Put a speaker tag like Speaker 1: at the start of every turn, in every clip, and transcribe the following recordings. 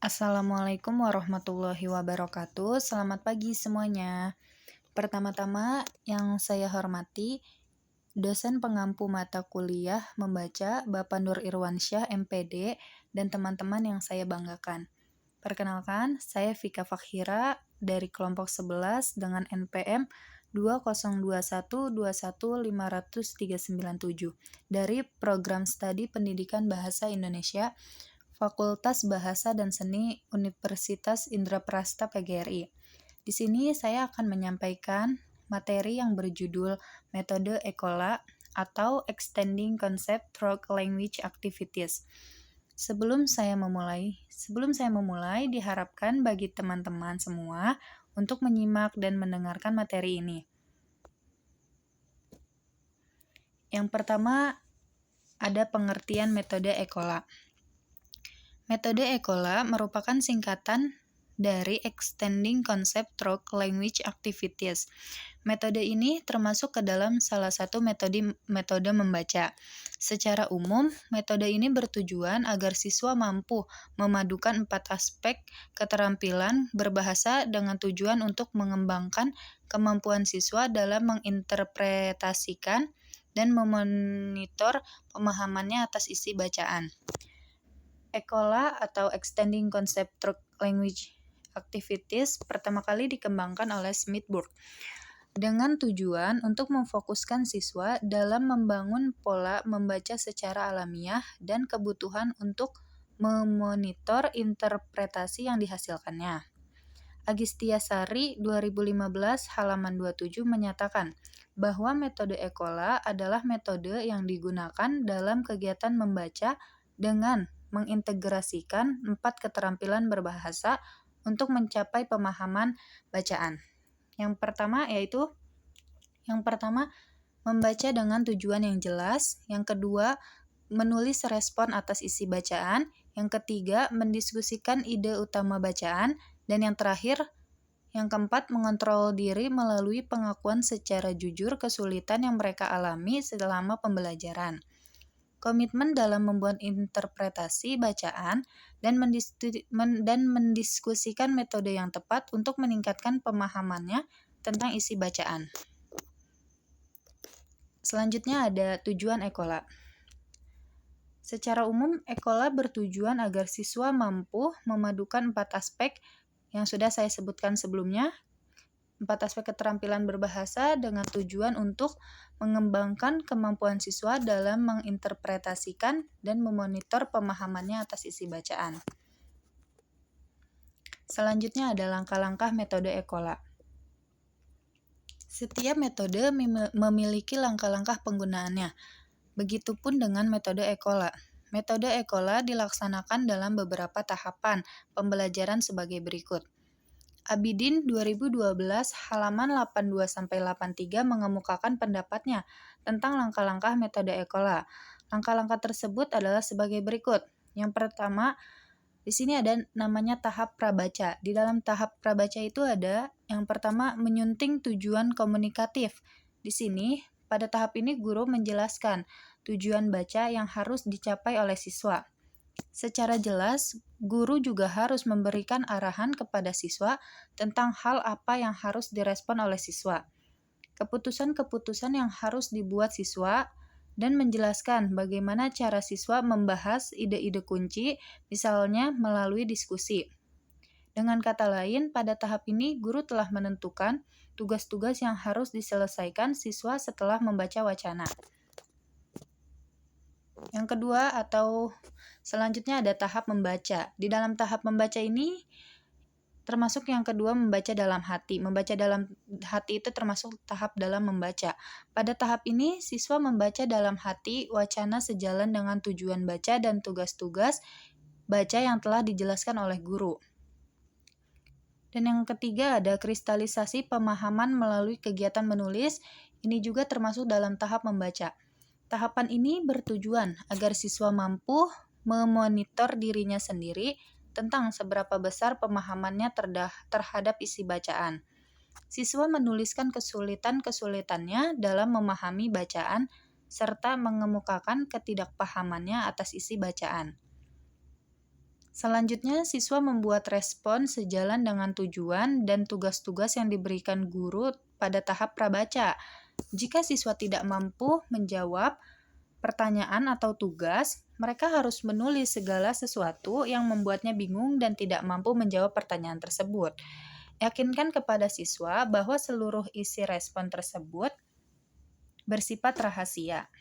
Speaker 1: Assalamualaikum warahmatullahi wabarakatuh. Selamat pagi semuanya. Pertama-tama yang saya hormati, dosen pengampu mata kuliah membaca Bapak Nur Irwansyah MPD dan teman-teman yang saya banggakan. Perkenalkan, saya Vika Fakhira dari kelompok 11 dengan NPM 20212121597 dari Program Studi Pendidikan Bahasa Indonesia Fakultas Bahasa dan Seni Universitas Indraprasta PGRI. Di sini saya akan menyampaikan materi yang berjudul Metode ECOLA atau Extending Concept Through Language Activities. Sebelum saya memulai, diharapkan bagi teman-teman semua untuk menyimak dan mendengarkan materi ini. Yang pertama, ada pengertian metode ECOLA. Metode ECOLA merupakan singkatan dari Extending Concept Through Language Activities. Metode ini termasuk ke dalam salah satu metode membaca. Secara umum, metode ini bertujuan agar siswa mampu memadukan 4 aspek keterampilan berbahasa dengan tujuan untuk mengembangkan kemampuan siswa dalam menginterpretasikan dan memonitor pemahamannya atas isi bacaan. ECOLA atau Extending Concept Through Language Activities pertama kali dikembangkan oleh Smith-Burke dengan tujuan untuk memfokuskan siswa dalam membangun pola membaca secara alamiah dan kebutuhan untuk memonitor interpretasi yang dihasilkannya. Agistiasari 2015 halaman 27 menyatakan bahwa metode ECOLA adalah metode yang digunakan dalam kegiatan membaca dengan mengintegrasikan 4 keterampilan berbahasa untuk mencapai pemahaman bacaan. Yang pertama, membaca dengan tujuan yang jelas. Yang kedua, menulis respon atas isi bacaan. Yang ketiga, mendiskusikan ide utama bacaan. Dan yang terakhir, yang keempat, mengontrol diri melalui pengakuan secara jujur kesulitan yang mereka alami selama pembelajaran. Komitmen dalam membuat interpretasi bacaan dan mendiskusikan metode yang tepat untuk meningkatkan pemahamannya tentang isi bacaan. Selanjutnya ada tujuan ECOLA. Secara umum, ECOLA bertujuan agar siswa mampu memadukan 4 aspek yang sudah saya sebutkan sebelumnya, 4 aspek keterampilan berbahasa dengan tujuan untuk mengembangkan kemampuan siswa dalam menginterpretasikan dan memonitor pemahamannya atas isi bacaan. Selanjutnya ada langkah-langkah metode ECOLA. Setiap metode memiliki langkah-langkah penggunaannya. Begitupun dengan metode ECOLA. Metode ECOLA dilaksanakan dalam beberapa tahapan pembelajaran sebagai berikut. Abidin 2012 halaman 82-83 mengemukakan pendapatnya tentang langkah-langkah metode ECOLA. Langkah-langkah tersebut adalah sebagai berikut. Yang pertama, di sini ada namanya tahap prabaca. Di dalam tahap prabaca itu ada yang pertama menyunting tujuan komunikatif. Di sini pada tahap ini guru menjelaskan tujuan baca yang harus dicapai oleh siswa. Secara jelas, guru juga harus memberikan arahan kepada siswa tentang hal apa yang harus direspon oleh siswa, keputusan-keputusan yang harus dibuat siswa, dan menjelaskan bagaimana cara siswa membahas ide-ide kunci, misalnya melalui diskusi. Dengan kata lain, pada tahap ini guru telah menentukan tugas-tugas yang harus diselesaikan siswa setelah membaca wacana. Yang kedua atau selanjutnya ada tahap membaca. Di dalam tahap membaca ini termasuk yang kedua membaca dalam hati. Membaca dalam hati itu termasuk tahap dalam membaca. Pada tahap ini siswa membaca dalam hati wacana sejalan dengan tujuan baca dan tugas-tugas baca yang telah dijelaskan oleh guru. Dan yang ketiga ada kristalisasi pemahaman melalui kegiatan menulis. Ini juga termasuk dalam tahap membaca. Tahapan ini bertujuan agar siswa mampu memonitor dirinya sendiri tentang seberapa besar pemahamannya terhadap isi bacaan. Siswa menuliskan kesulitan-kesulitannya dalam memahami bacaan serta mengemukakan ketidakpahamannya atas isi bacaan. Selanjutnya, siswa membuat respon sejalan dengan tujuan dan tugas-tugas yang diberikan guru pada tahap prabaca. Jika siswa tidak mampu menjawab pertanyaan atau tugas, mereka harus menulis segala sesuatu yang membuatnya bingung dan tidak mampu menjawab pertanyaan tersebut. Yakinkan kepada siswa bahwa seluruh isi respon tersebut bersifat rahasia.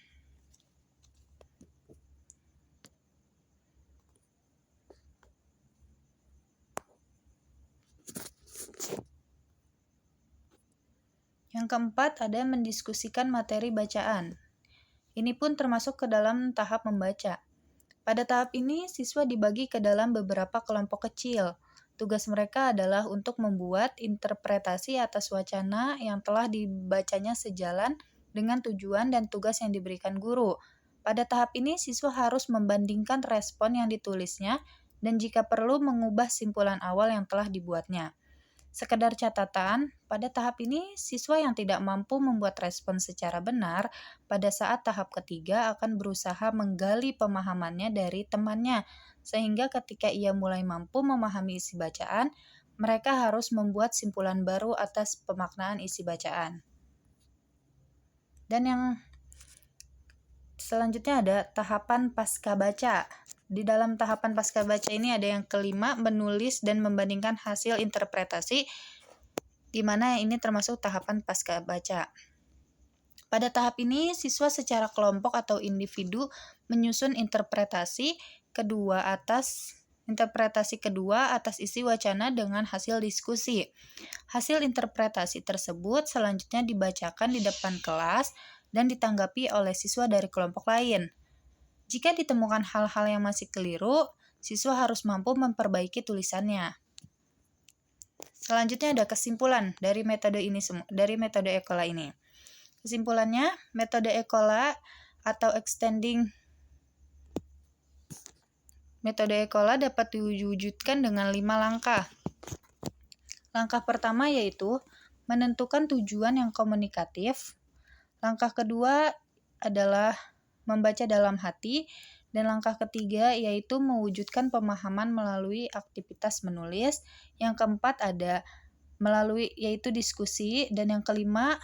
Speaker 1: Yang keempat, ada mendiskusikan materi bacaan. Ini pun termasuk ke dalam tahap membaca. Pada tahap ini, siswa dibagi ke dalam beberapa kelompok kecil. Tugas mereka adalah untuk membuat interpretasi atas wacana yang telah dibacanya sejalan dengan tujuan dan tugas yang diberikan guru. Pada tahap ini, siswa harus membandingkan respon yang ditulisnya dan jika perlu mengubah simpulan awal yang telah dibuatnya. Sekedar catatan, pada tahap ini siswa yang tidak mampu membuat respon secara benar pada saat tahap ketiga akan berusaha menggali pemahamannya dari temannya, sehingga ketika ia mulai mampu memahami isi bacaan, mereka harus membuat simpulan baru atas pemaknaan isi bacaan. Dan yang selanjutnya ada tahapan pasca baca. Di dalam tahapan pasca baca ini ada yang kelima, menulis dan membandingkan hasil interpretasi, di mana ini termasuk tahapan pasca baca. Pada tahap ini, siswa secara kelompok atau individu menyusun interpretasi kedua atas isi wacana dengan hasil diskusi. Hasil interpretasi tersebut selanjutnya dibacakan di depan kelas dan ditanggapi oleh siswa dari kelompok lain. Jika ditemukan hal-hal yang masih keliru, siswa harus mampu memperbaiki tulisannya. Selanjutnya ada kesimpulan dari metode ECOLA ini. Kesimpulannya, metode ECOLA atau metode ECOLA dapat diwujudkan dengan 5 langkah. Langkah pertama yaitu menentukan tujuan yang komunikatif. Langkah kedua adalah membaca dalam hati, dan langkah ketiga yaitu mewujudkan pemahaman melalui aktivitas menulis. Yang keempat ada yaitu diskusi, dan yang kelima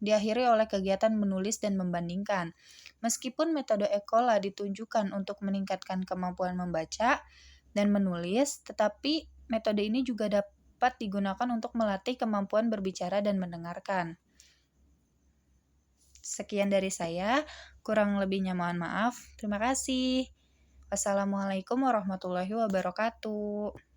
Speaker 1: diakhiri oleh kegiatan menulis dan membandingkan. Meskipun metode ECOLA ditunjukkan untuk meningkatkan kemampuan membaca dan menulis, tetapi metode ini juga dapat digunakan untuk melatih kemampuan berbicara dan mendengarkan. Sekian dari saya, kurang lebihnya mohon maaf. Terima kasih. Wassalamualaikum warahmatullahi wabarakatuh.